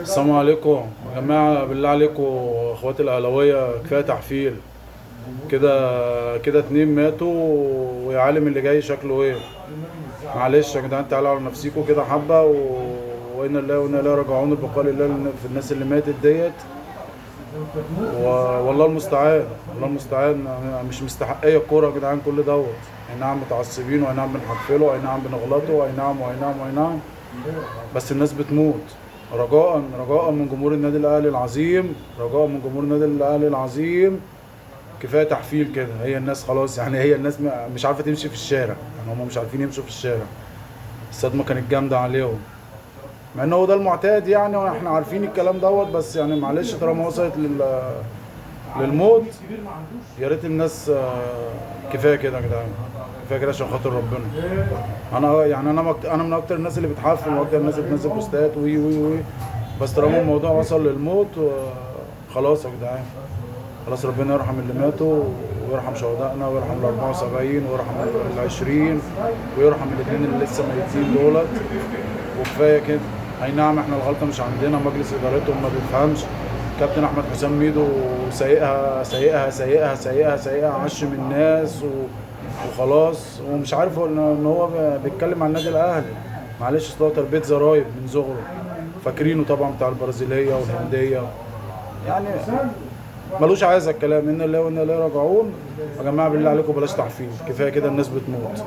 السلام عليكم يا جماعة، بالله عليكم اخواتي الاهلاوية، كفاية تحفيل كده كده. اتنين ماتوا ويا عالم اللي جاي شكله ايه. معلش يا جدعان، تعالوا على نفسيكم كده حبة وإنا لله وإنا إليه راجعون. البقاء لله في الناس اللي ماتت ديت. والله المستعان، والله المستعان. مش مستحقية الكورة يا جدعان كل دوت. اي نعم متعصبين، واي نعم بنحفله، واي نعم بنغلطه، واي نعم واي نعم واي نعم، بس الناس بتموت. رجاء رجاء من جمهور النادي الاهلي العظيم، رجاء من جمهور النادي الاهلي العظيم، كفايه تحفيل كده. هي الناس خلاص يعني، هي الناس مش عارفه تمشي في الشارع، يعني هم مش عارفين يمشوا في الشارع. الصدمه كانت جامده عليهم، مع ان هو ده المعتاد يعني، واحنا عارفين الكلام دوت، بس يعني معلش طالما وصلت للموت، يا ريت الناس كفايه كده يا جدعان، كفايه كده عشان خاطر ربنا. انا يعني انا من اكتر الناس اللي بتحفل، واكتر الناس اللي بتنزل بوستات وي وي وي، بس طالما الموضوع وصل للموت خلاص يا جدعان. خلاص ربنا يرحم اللي ماتوا، ويرحم شهدائنا، ويرحم ال 74، ويرحم ال 20، ويرحم الاثنين اللي لسه ميتين دولت، وكفايه كده. اي نعم احنا الغلطه مش عندنا، مجلس ادارتهم ما بيفهمش. كابتن احمد حسام ميدو سايقها سايقها سايقها سايقها سايقها، عشم الناس وخلاص، ومش عارف ان هو بيتكلم عن النادي الاهلي. معلش اصل هو تربيه زرايب من صغره، فاكرينه طبعا بتاع البرازيليه والهنديه يعني. ملوش عايز الكلام. ان الله وانا اليه راجعون. يا جماعه بالله عليكم بلاش تحفيل، كفايه كده الناس بتموت.